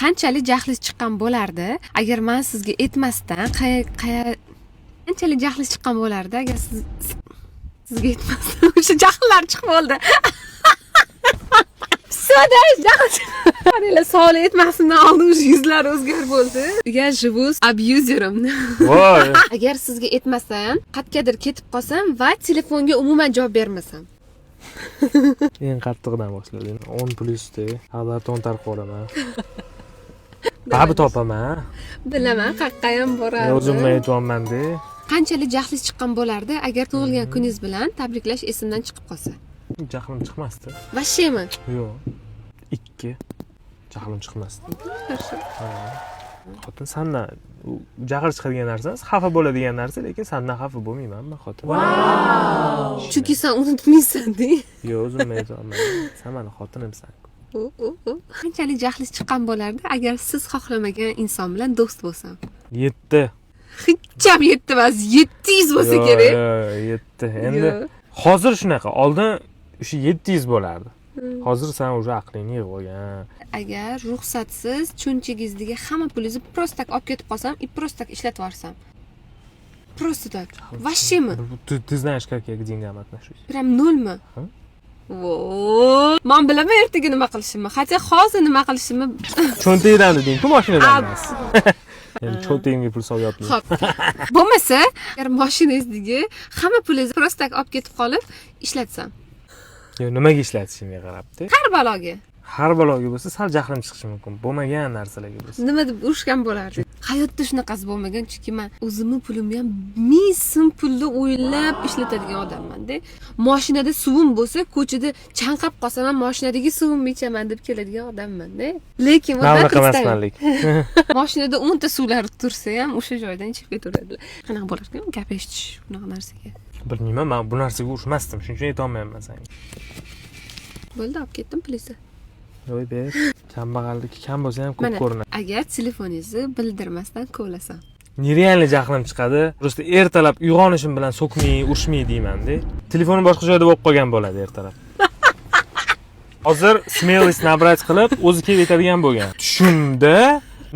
qanchalik jahlingiz chiqqan bo'lardi agar men sizga aytmasdan qanchalik jahlingiz chiqqan bo'lardi agar sizga aytmasdan o'sha jahllar chiqib bo'ldi. Qanday savol aytmasimdan oldin o'sha yuzlari o'zgarib bo'ldi. Я живу с абьюзером. Voy. Agar sizga aytmasam, qayergadir ketib qolsam va telefonga umuman javob bermasam. Eng qattiqdan boshlading. 10+da xabar to'ntarib qolaman. Babi topaman. Bilaman, qayerga ham boradi. O'zimni aytyapman-da. Qanchalik jahlingiz chiqqan bo'lardi agar tug'ilgan kuningiz bilan tabriklash esimdan chiqib qolsa? Jahlim chiqmasdi. Vashemi? Yo'q. 2. Jahlim chiqmasdi. Xotin sendan jahl chiqadigan narsa, xafa bo'ladigan narsa, lekin sendan xafa bo'lmayman men xotin. Chunki sen unutmaysan-da. Yo'q, o'zimni aytyapman. Sen meni xotinimsan. Qanchalik jahlingiz chiqqan bo'lardi agar siz xohlamagan inson bilan do'st bo'lsam? 7. Hecham 7 emas, 700 bo'lsa kerak. Yo'q, 7. Endi hozir shunaqa, oldin o'sha 700 bo'lardi. Hozir sen уже aqling yig'ib olgan. Agar ruxsatsiz cho'nchagingizdagi hamma pulingizni просто tak olib ketib qolsam, и просто tak ishlatib yuborsam. Просто так. Vashemi? Ты знаешь, как я к деньгам отношусь? Прям nolmi? Vo! Men bilaman ertaga nima qilishimni. Hatto hozir nima qilishimni. Cho'ntagingdan deding-ku, mashinadan emas. Endi cho'ntagingga pul solib yotmayman. Xo'p. Bo'lmasa, agar mashinangizdagi hamma pulingizni просто tak olib ketib qolib ishlatsam. Yo'q, nimaga ishlatishingga qarab-da. Har baloga. Har baloga bo'lsa, sal jahlim chiqishi mumkin. Bo'lmagan narsalarga bo'lsa. Nima deb urushgan bo'lardi? Hayotda shunaqasi bo'lmagan, chunki men o'zimning pulimni ham ming so'm pulni o'ylab ishlatadigan odamman-da. Mashinada suvim bo'lsa, ko'chada chanqab qolsam ham mashinadagi suvimni ichaman deb keladigan odamman-da. Lekin Nima qilmasmanlik. Mashinada 10 ta suvlar tursa ham o'sha joydan ichib ketaveradilar. Qanaqa bo'larkan? Gap eshitish bunaqa narsaga. Bilmayman, men bu narsaga urushmasdim, shuning uchun aytolmayman senga. Bo'ldi, olib ketdim pulingizni. Voy ber, kambag'allik kam bo'lsa ham ko'p ko'rinadi. Agar telefoningizni bildirmasdan kovlasam. Nerealni jahlim chiqadi. Просто ertalab uyg'onishim bilan so'kmay, urishmay deyman-da. Telefonim boshqa joyda bo'lib qolgan bo'ladi ertalab. Hozir smellis nabrat qilib, o'zi kelib yetadigan bo'lgan. Tushimda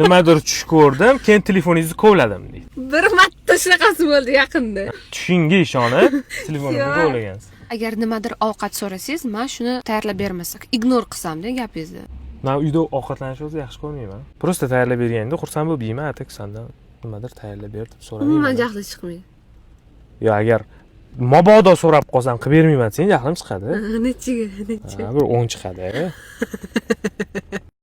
nimadir tush ko'rdim, keyin telefoningizni kovladim deydi. Bir marta shunaqasi bo'ldi yaqinda. Tushingga ishonib, telefonimni kovlagansiz. Agar nimadir ovqat so'rasangiz, men shuni tayyorlab bermasak, ignor qilsam-da gapingizni. Men uyda ovqatlanishni yaxshi ko'rmayman. Просто tayyorlab berganda xursand bo'lib yeyman, atak sendan nimadir tayyorlab ber deb so'ramayman. Umuman jahli chiqmaydi. Yo, agar mabodo so'rab qolsam qilib bermayman, sen jahlim chiqadi. Nechiga? Bir 10 chiqadi.